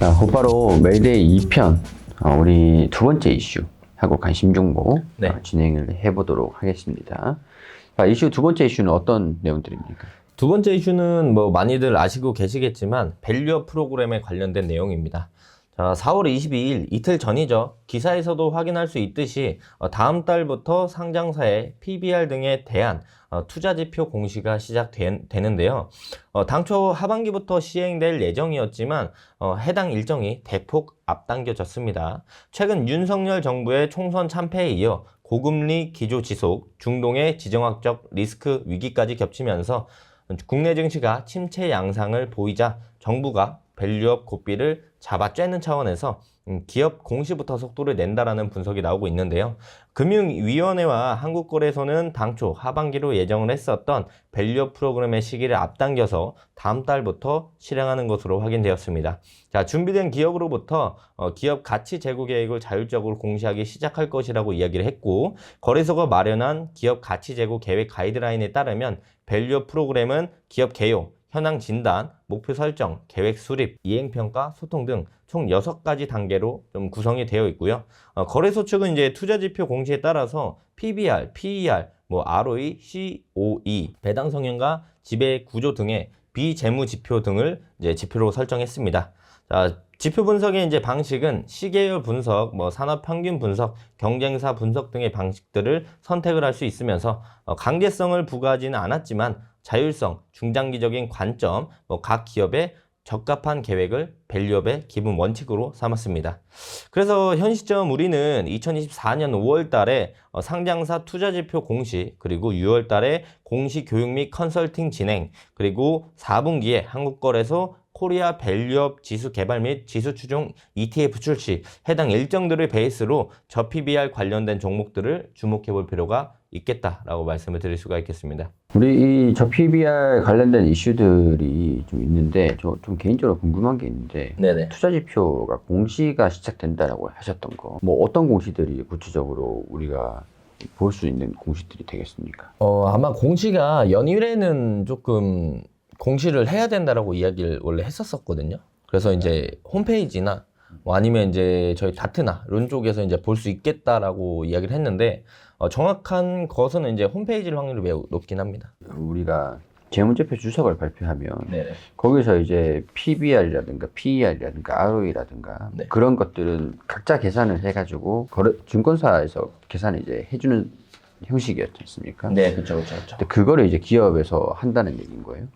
자, 곧바로 메이데이 2편, 우리 두 번째 이슈 하고 관심 정보 네. 진행을 해보도록 하겠습니다. 자, 이슈 두 번째 이슈는 어떤 내용들입니까? 두 번째 이슈는 뭐 많이들 아시고 계시겠지만 밸류업 프로그램에 관련된 내용입니다. 자, 4월 22일 이틀 전이죠. 기사에서도 확인할 수 있듯이 다음 달부터 상장사의 PBR 등에 대한 투자지표 공시가 시작되는데요. 당초 하반기부터 시행될 예정이었지만 해당 일정이 대폭 앞당겨졌습니다. 최근 윤석열 정부의 총선 참패에 이어 고금리 기조 지속, 중동의 지정학적 리스크 위기까지 겹치면서 국내 증시가 침체 양상을 보이자 정부가 밸류업 고삐를 잡아쬐는 차원에서 기업 공시부터 속도를 낸다라는 분석이 나오고 있는데요. 금융위원회와 한국거래소는 당초 하반기로 예정을 했었던 밸류업 프로그램의 시기를 앞당겨서 다음 달부터 실행하는 것으로 확인되었습니다. 자, 준비된 기업으로부터 기업 가치 제고 계획을 자율적으로 공시하기 시작할 것이라고 이야기를 했고, 거래소가 마련한 기업 가치 제고 계획 가이드라인에 따르면 밸류업 프로그램은 기업 개요, 현황 진단, 목표 설정, 계획 수립, 이행평가, 소통 등 총 6가지 단계로 좀 구성이 되어 있고요. 거래소 측은 이제 투자지표 공시에 따라서 PBR, PER, ROE, COE, 배당 성향과 지배 구조 등의 비재무 지표 등을 이제 지표로 설정했습니다. 자, 지표 분석의 이제 방식은 시계열 분석, 산업 평균 분석, 경쟁사 분석 등의 방식들을 선택을 할 수 있으면서 강제성을 부과하지는 않았지만 자율성, 중장기적인 관점, 각 기업의 적합한 계획을 밸류업의 기본 원칙으로 삼았습니다. 그래서 현 시점 우리는 2024년 5월 달에 상장사 투자지표 공시, 그리고 6월 달에 공시 교육 및 컨설팅 진행, 그리고 4분기에 한국거래소 코리아 밸류업 지수 개발 및 지수 추종 ETF 출시, 해당 일정들을 베이스로 저 PBR 관련된 종목들을 주목해 볼 필요가 있겠다라고 말씀을 드릴 수가 있겠습니다. 우리 저 PBR 관련된 이슈들이 좀 있는데, 좀 개인적으로 궁금한 게 있는데, 네네. 투자지표가 공시가 시작된다라고 하셨던 거, 어떤 공시들이 구체적으로 우리가 볼 수 있는 공시들이 되겠습니까? 아마 공시가 연일에는 조금 공시를 해야 된다라고 이야기를 원래 했었거든요. 그래서 이제 홈페이지나 아니면 이제 저희 다트나 이런 쪽에서 이제 볼 수 있겠다라고 이야기를 했는데, 정확한 것은 이제 홈페이지일 확률이 매우 높긴 합니다. 우리가 재무제표 주석을 발표하면 네네. 거기서 이제 PBR이라든가 PER이라든가 ROE라든가 네. 그런 것들은 각자 계산을 해가지고 증권사에서 계산을 이제 해주는 형식이었지 않습니까? 네, 그렇죠. 근데 그거를 이제 기업에서 한다는 얘기인 거예요?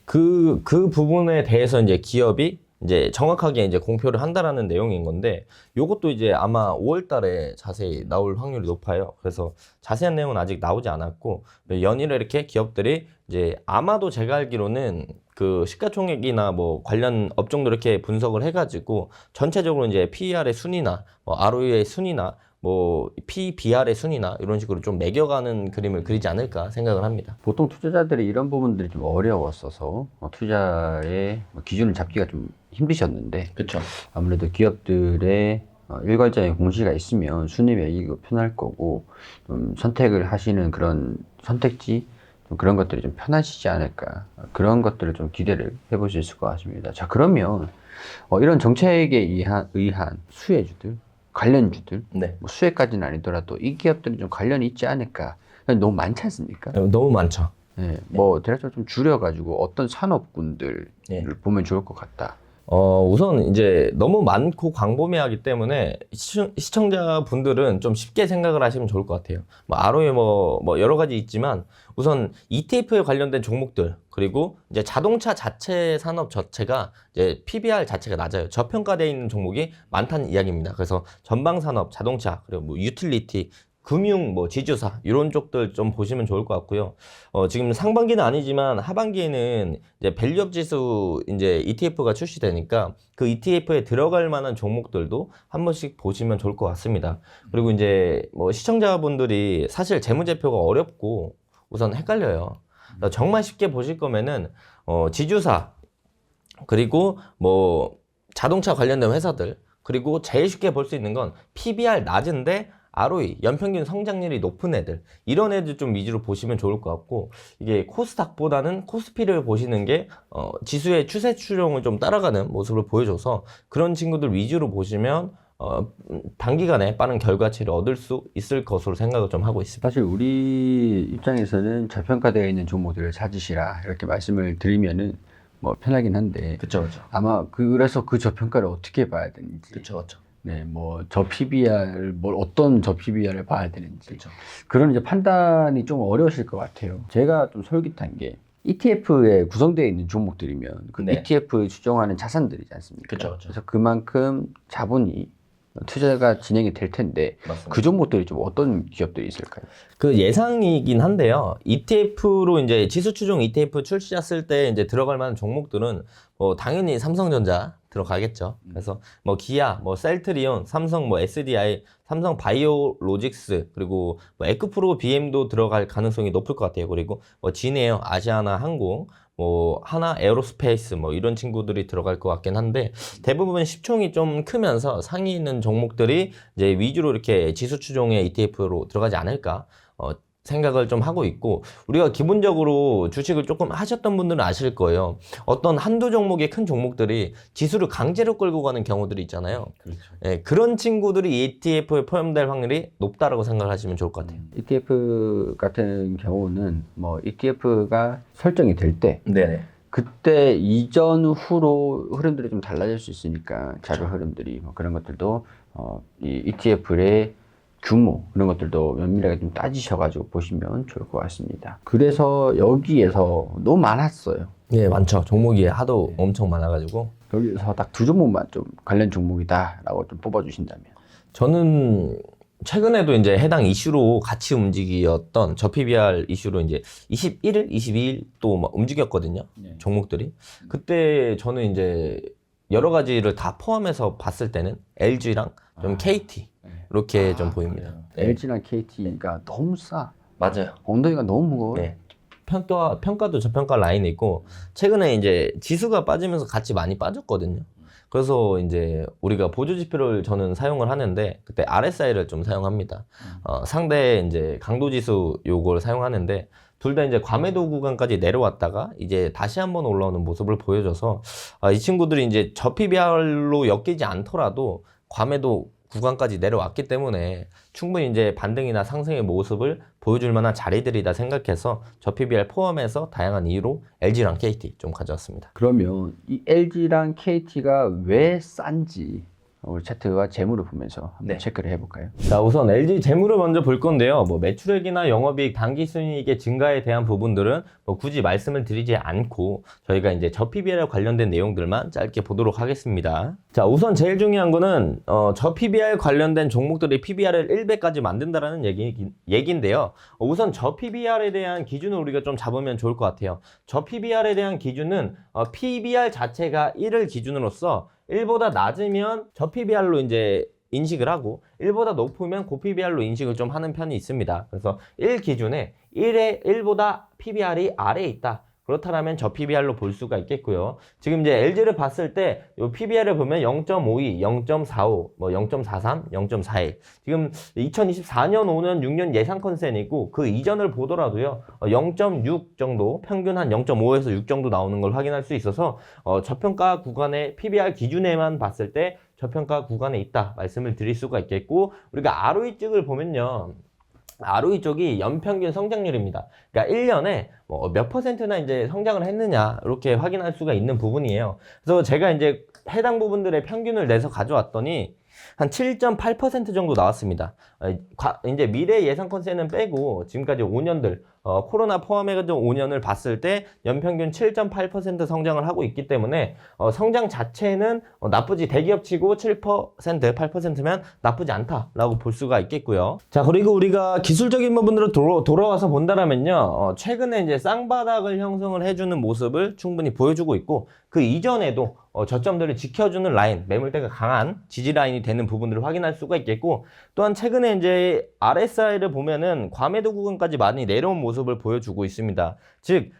그 부분에 대해서 이제 기업이 이제 정확하게 이제 공표를 한다라는 내용인 건데, 요것도 이제 아마 5월 달에 자세히 나올 확률이 높아요. 그래서 자세한 내용은 아직 나오지 않았고, 연일에 이렇게 기업들이 이제 아마도 제가 알기로는 그 시가총액이나 관련 업종도 이렇게 분석을 해가지고 전체적으로 이제 PER의 순위나 ROE의 순위나 PBR의 순위나 이런 식으로 좀 매겨가는 그림을 그리지 않을까 생각을 합니다. 보통 투자자들이 이런 부분들이 좀 어려웠어서 투자의 기준을 잡기가 좀 힘드셨는데, 그렇죠. 아무래도 기업들의 일괄적인 공시가 있으면 순위매기가 편할 거고, 선택을 하시는 그런 선택지, 그런 것들이 좀 편하시지 않을까, 그런 것들을 좀 기대를 해보실 수가 있습니다. 자, 그러면 이런 정책에 의한 수혜주들, 관련주들, 네. 수혜까지는 아니더라도 이 기업들은 좀 관련이 있지 않을까. 너무 많지 않습니까? 너무 많죠. 네, 대략적으로 좀 줄여가지고 어떤 산업군들을 네. 보면 좋을 것 같다. 우선 이제 너무 많고 광범위하기 때문에 시청자분들은 좀 쉽게 생각을 하시면 좋을 것 같아요. ROE 여러 가지 있지만, 우선 ETF에 관련된 종목들, 그리고 이제 자동차 자체 산업 자체가 이제 PBR 자체가 낮아요. 저평가되어 있는 종목이 많다는 이야기입니다. 그래서 전방 산업, 자동차, 그리고 유틸리티, 금융, 지주사 이런 쪽들 좀 보시면 좋을 것 같고요. 지금 상반기는 아니지만 하반기에는 이제 밸류업 지수 이제 ETF가 출시되니까 그 ETF에 들어갈 만한 종목들도 한 번씩 보시면 좋을 것 같습니다. 그리고 이제 시청자분들이 사실 재무제표가 어렵고 우선 헷갈려요. 그러니까 정말 쉽게 보실 거면은 지주사, 그리고 자동차 관련된 회사들, 그리고 제일 쉽게 볼 수 있는 건 PBR 낮은데 ROE, 연평균 성장률이 높은 애들, 이런 애들 좀 위주로 보시면 좋을 것 같고, 이게 코스닥보다는 코스피를 보시는 게 지수의 추세 추종을 좀 따라가는 모습을 보여줘서 그런 친구들 위주로 보시면 단기간에 빠른 결과치를 얻을 수 있을 것으로 생각을 좀 하고 있습니다. 사실 우리 입장에서는 저평가되어 있는 종목들을 찾으시라 이렇게 말씀을 드리면은 뭐 편하긴 한데 그쵸. 아마 그래서 그 저평가를 어떻게 봐야 되는지 그쵸. 네, 뭐 저 PBR 뭘 어떤 저 PBR을 봐야 되는지 그쵸. 그런 이제 판단이 좀 어려우실 것 같아요. 제가 좀 솔깃한 게 ETF에 구성되어 있는 종목들이면 그 네. ETF 추종하는 자산들이지 않습니까? 그쵸. 그래서 그만큼 자본이 투자가 진행이 될 텐데 맞습니다. 그 종목들이 좀 어떤 기업들이 있을까요? 그 예상이긴 한데요. ETF로 이제 지수 추종 ETF 출시했을 때 이제 들어갈 만한 종목들은 뭐 당연히 삼성전자 들어가겠죠. 그래서 뭐 기아, 뭐 셀트리온, 삼성 뭐 SDI, 삼성 바이오로직스, 그리고 뭐 에크프로 BM도 들어갈 가능성이 높을 것 같아요. 그리고 뭐 진에어, 아시아나 항공, 뭐 하나 에어로스페이스 뭐 이런 친구들이 들어갈 것 같긴 한데 대부분 시총이 좀 크면서 상위 있는 종목들이 이제 위주로 이렇게 지수 추종의 ETF로 들어가지 않을까 생각을 좀 하고 있고, 우리가 기본적으로 주식을 조금 하셨던 분들은 아실 거예요. 어떤 한두 종목의 큰 종목들이 지수를 강제로 끌고 가는 경우들이 있잖아요. 그렇죠. 예, 그런 친구들이 ETF에 포함될 확률이 높다라고 생각하시면 좋을 것 같아요. ETF 같은 경우는 뭐 ETF가 설정이 될 때 네네. 그때 이전 후로 흐름들이 좀 달라질 수 있으니까 자료 흐름들이 뭐 그런 것들도 이 ETF의 규모 그런 것들도 면밀하게 좀 따지셔가지고 보시면 좋을 것 같습니다. 그래서 여기에서 너무 많았어요. 예, 많죠. 종목이 하도 엄청 많아가지고. 여기서 딱 두 종목만 좀 관련 종목이다라고 좀 뽑아주신다면. 저는 최근에도 이제 해당 이슈로 같이 움직였던 저 PBR 이슈로 이제 21일, 22일 또 막 움직였거든요. 네. 종목들이. 그때 저는 이제 여러 가지를 다 포함해서 봤을 때는 LG랑 좀 KT 이렇게 좀 보입니다. LG랑 KT가 너무 싸. 맞아요. 엉덩이가 너무 무거워. 네. 평가도 저평가 라인에 있고, 최근에 이제 지수가 빠지면서 같이 많이 빠졌거든요. 그래서 이제 우리가 보조지표를 저는 사용을 하는데, 그때 RSI를 좀 사용합니다. 상대 이제 강도지수 요걸 사용하는데, 둘 다 이제 과매도 구간까지 내려왔다가 이제 다시 한번 올라오는 모습을 보여줘서, 이 친구들이 이제 저 PBR로 엮이지 않더라도 과매도 구간까지 내려왔기 때문에 충분히 이제 반등이나 상승의 모습을 보여줄 만한 자리들이다 생각해서 저 PBR 포함해서 다양한 이유로 LG랑 KT 좀 가져왔습니다. 그러면 이 LG랑 KT가 왜 싼지 우리 차트와 재무를 보면서 한번 네. 체크를 해볼까요? 자, 우선 LG 재무를 먼저 볼 건데요. 뭐 매출액이나 영업이익, 당기순이익의 증가에 대한 부분들은 뭐 굳이 말씀을 드리지 않고 저희가 이제 저 PBR에 관련된 내용들만 짧게 보도록 하겠습니다. 자, 우선 제일 중요한 거는 저 PBR 관련된 종목들이 PBR을 1배까지 만든다라는 얘기인데요. 우선 저 PBR에 대한 기준을 우리가 좀 잡으면 좋을 것 같아요. 저 PBR에 대한 기준은 PBR 자체가 1을 기준으로서 1보다 낮으면 저 PBR로 이제 인식을 하고 1보다 높으면 고 PBR로 인식을 좀 하는 편이 있습니다. 그래서 1 기준에 1보다 PBR이 아래에 있다. 그렇다면 저 PBR로 볼 수가 있겠고요. 지금 이제 LG를 봤을 때 이 PBR을 보면 0.52, 0.45, 뭐 0.43, 0.41. 지금 2024년, 5년, 6년 예상 컨센이고 그 이전을 보더라도요. 0.6 정도, 평균 한 0.5에서 6 정도 나오는 걸 확인할 수 있어서 저평가 구간의 PBR 기준에만 봤을 때 저평가 구간에 있다 말씀을 드릴 수가 있겠고, 우리가 ROE 쪽을 보면요. ROE 쪽이 연평균 성장률입니다. 그러니까 1년에 뭐 몇 퍼센트나 이제 성장을 했느냐 이렇게 확인할 수가 있는 부분이에요. 그래서 제가 이제 해당 부분들의 평균을 내서 가져왔더니 한 7.8% 정도 나왔습니다. 이제 미래 예상 컨센은 빼고 지금까지 5년들 코로나 포함해가지고 5년을 봤을 때 연평균 7.8% 성장을 하고 있기 때문에 성장 자체는 나쁘지, 대기업치고 7%, 8%면 나쁘지 않다라고 볼 수가 있겠고요. 자, 그리고 우리가 기술적인 부분으로 돌아와서 본다면요, 최근에 이제 쌍바닥을 형성을 해주는 모습을 충분히 보여주고 있고, 그 이전에도 저점들을 지켜주는 라인, 매물대가 강한 지지 라인이 되는 부분들을 확인할 수가 있겠고, 또한 최근에 이제 RSI를 보면은 과매도 구간까지 많이 내려온 모습을 보여주고 있습니다. 즉,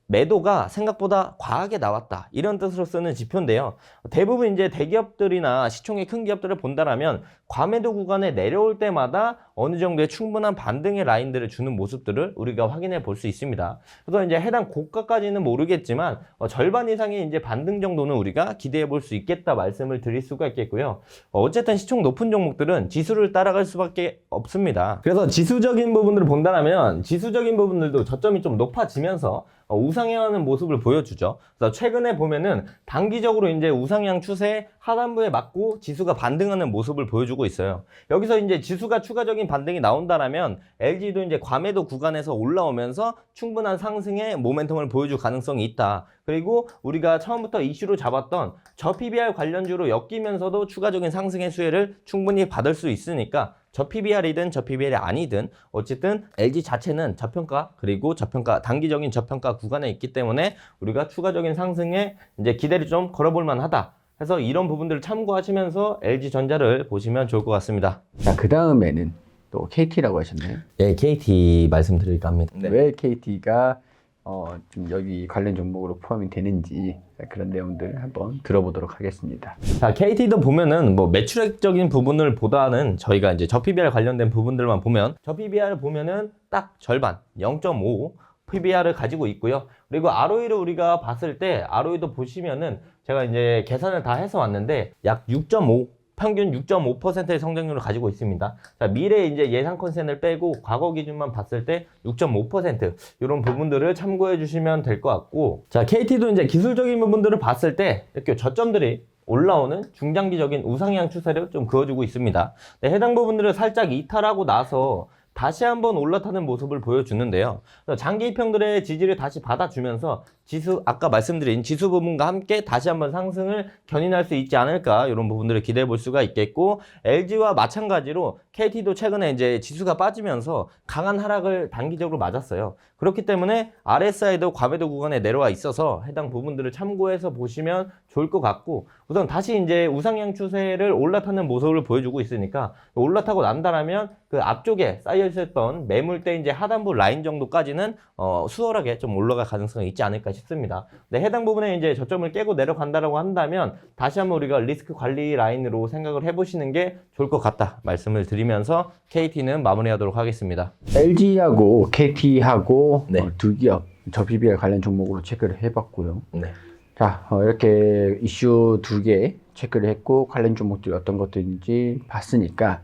매도가 생각보다 과하게 나왔다, 이런 뜻으로 쓰는 지표인데요. 대부분 이제 대기업들이나 시총이 큰 기업들을 본다라면 과매도 구간에 내려올 때마다 어느 정도의 충분한 반등의 라인들을 주는 모습들을 우리가 확인해 볼 수 있습니다. 그래서 이제 해당 고가까지는 모르겠지만 절반 이상의 이제 반등 정도는 우리가 기대해 볼 수 있겠다 말씀을 드릴 수가 있겠고요. 어쨌든 시총 높은 종목들은 지수를 따라갈 수밖에 없습니다. 그래서 지수적인 부분들을 본다면 지수적인 부분들도 저점이 좀 높아지면서 우상향하는 모습을 보여주죠. 그래서 최근에 보면은 단기적으로 이제 우상향 추세 하단부에 맞고 지수가 반등하는 모습을 보여주고 있어요. 여기서 이제 지수가 추가적인 반등이 나온다라면 LG도 이제 과매도 구간에서 올라오면서 충분한 상승의 모멘텀을 보여줄 가능성이 있다. 그리고 우리가 처음부터 이슈로 잡았던 저 PBR 관련주로 엮이면서도 추가적인 상승의 수혜를 충분히 받을 수 있으니까 저 PBR이든 저 PBR이 아니든 어쨌든 LG 자체는 저평가 그리고 저평가 단기적인 저평가 구간에 있기 때문에 우리가 추가적인 상승에 이제 기대를 좀 걸어볼 만하다. 그래서 이런 부분들을 참고하시면서 LG전자를 보시면 좋을 것 같습니다. 자, 그 다음에는 또 KT라고 하셨나요? 네, KT 말씀드릴까 합니다. 네. 왜 KT가 좀 여기 관련 종목으로 포함이 되는지 그런 내용들 한번 들어보도록 하겠습니다. 자, KT도 보면은 뭐 매출액적인 부분을 보다는 저희가 이제 저 PBR 관련된 부분들만 보면 저 PBR을 보면은 딱 절반 0.5 PBR을 가지고 있고요. 그리고 ROE를 우리가 봤을 때 ROE도 보시면은 제가 이제 계산을 다 해서 왔는데 약 6.5 평균 6.5%의 성장률을 가지고 있습니다. 자, 미래 이제 예상 컨센을 빼고 과거 기준만 봤을 때 6.5% 이런 부분들을 참고해 주시면 될 것 같고, 자, KT도 이제 기술적인 부분들을 봤을 때 이렇게 저점들이 올라오는 중장기적인 우상향 추세를 좀 그어주고 있습니다. 네, 해당 부분들을 살짝 이탈하고 나서 다시 한번 올라타는 모습을 보여주는데요. 장기 이평들의 지지를 다시 받아주면서 지수, 아까 말씀드린 지수 부분과 함께 다시 한번 상승을 견인할 수 있지 않을까, 이런 부분들을 기대해 볼 수가 있겠고, LG와 마찬가지로 KT도 최근에 이제 지수가 빠지면서 강한 하락을 단기적으로 맞았어요. 그렇기 때문에 RSI도 과매도 구간에 내려와 있어서 해당 부분들을 참고해서 보시면 좋을 것 같고, 우선 다시 이제 우상향 추세를 올라타는 모습을 보여주고 있으니까 올라타고 난다라면 그 앞쪽에 쌓여 있었던 매물대 이제 하단부 라인 정도까지는 수월하게 좀 올라갈 가능성이 있지 않을까 싶습니다. 네, 해당 부분에 이제 저점을 깨고 내려간다라고 한다면 다시 한번 우리가 리스크 관리 라인으로 생각을 해보시는 게 좋을 것 같다 말씀을 드리면서 KT는 마무리하도록 하겠습니다. LG하고 KT하고 네. 두 기업 저 PBR 관련 종목으로 체크를 해봤고요. 네. 자, 이렇게 이슈 두 개 체크를 했고 관련 종목들이 어떤 것들인지 봤으니까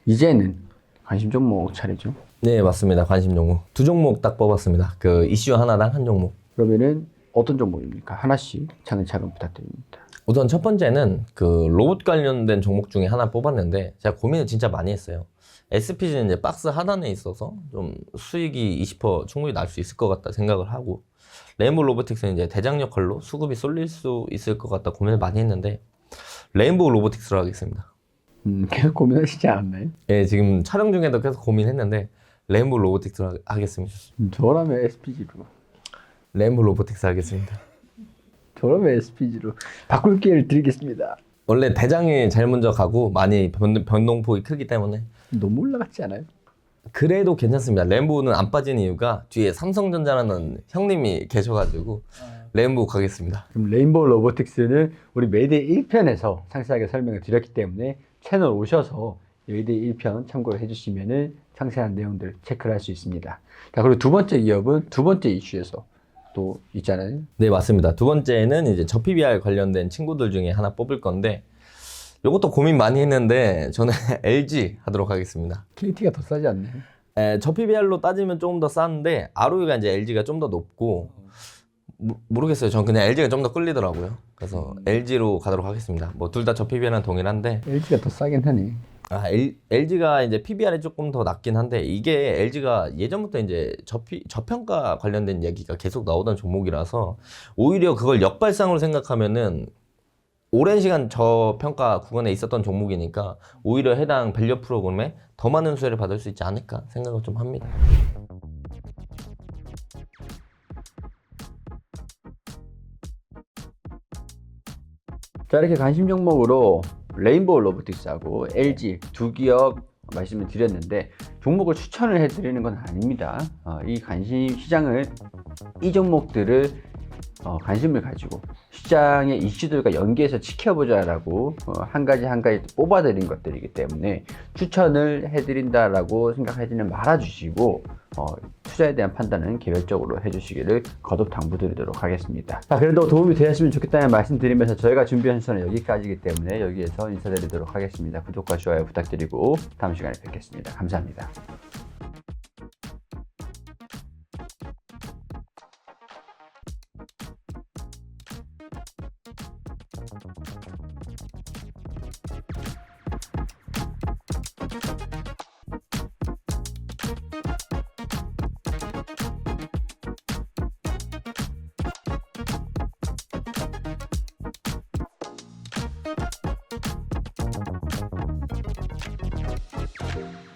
이제는 관심 종목 차례죠. 네, 맞습니다. 관심 종목 두 종목 딱 뽑았습니다. 그 이슈 하나당 한 종목. 그러면은 어떤 종목입니까? 하나씩 차근차근 부탁드립니다. 우선 첫 번째는 그 로봇 관련된 종목 중에 하나 뽑았는데 제가 고민을 진짜 많이 했어요. SPG는 이제 박스 하단에 있어서 좀 수익이 20% 충분히 날 수 있을 것 같다 생각을 하고, 레인보우 로보틱스는 이제 대장 역할로 수급이 쏠릴 수 있을 것 같다 고민을 많이 했는데 레인보우 로보틱스로 하겠습니다. 계속 고민하시지 않았나요? 예, 지금 촬영 중에도 계속 고민했는데 레인보우 로보틱스로 하겠습니다. 저라면 SPG로. 레인보우 로보틱스 하겠습니다. 저라면 SPG로 바꿀 기회를 드리겠습니다. 원래 대장이 제일 먼저 가고 많이 변동폭이 크기 때문에. 너무 올라갔지 않아요? 그래도 괜찮습니다. 레인보우는 안 빠진 이유가 뒤에 삼성전자라는 형님이 계셔가지고 레인보우 가겠습니다. 그럼 레인보우 로보틱스는 우리 메이데이 1편에서 상세하게 설명을 드렸기 때문에 채널 오셔서 메이데이 1편 참고를 해주시면 상세한 내용들 체크를 할 수 있습니다. 자, 그리고 두 번째 기업은 두 번째 이슈에서 또 있잖아요. 네, 맞습니다. 두 번째는 이제 저 PBR 관련된 친구들 중에 하나 뽑을 건데 이것도 고민 많이 했는데 저는 LG 하도록 하겠습니다. KT가 더 싸지 않나요? 저 PBR로 따지면 조금 더 싼데 ROE가 이제 LG가 좀 더 높고 모르겠어요. 전 그냥 LG가 좀 더 끌리더라고요. 그래서 LG로 가도록 하겠습니다. 뭐 둘 다 저 PBR은 동일한데 LG가 더 싸긴 하네. LG가 이제 PBR이 조금 더 낮긴 한데 이게 LG가 예전부터 이제 저평가 관련된 얘기가 계속 나오던 종목이라서 오히려 그걸 역발상으로 생각하면은 오랜 시간 저평가 구간에 있었던 종목이니까 오히려 해당 밸류 프로그램에 더 많은 수혜를 받을 수 있지 않을까 생각을 좀 합니다. 자, 이렇게 관심 종목으로 레인보우 로보틱스하고 LG 두 기업 말씀을 드렸는데 종목을 추천을 해드리는 건 아닙니다. 이 관심 시장을 이 종목들을 관심을 가지고 시장의 이슈들과 연계해서 지켜보자라고 한 가지 한 가지 뽑아드린 것들이기 때문에 추천을 해드린다라고 생각하지는 말아주시고 투자에 대한 판단은 개별적으로 해주시기를 거듭 당부드리도록 하겠습니다. 그래도 도움이 되었으면 좋겠다는 말씀 드리면서 저희가 준비한 시간은 여기까지이기 때문에 여기에서 인사드리도록 하겠습니다. 구독과 좋아요 부탁드리고 다음 시간에 뵙겠습니다. 감사합니다.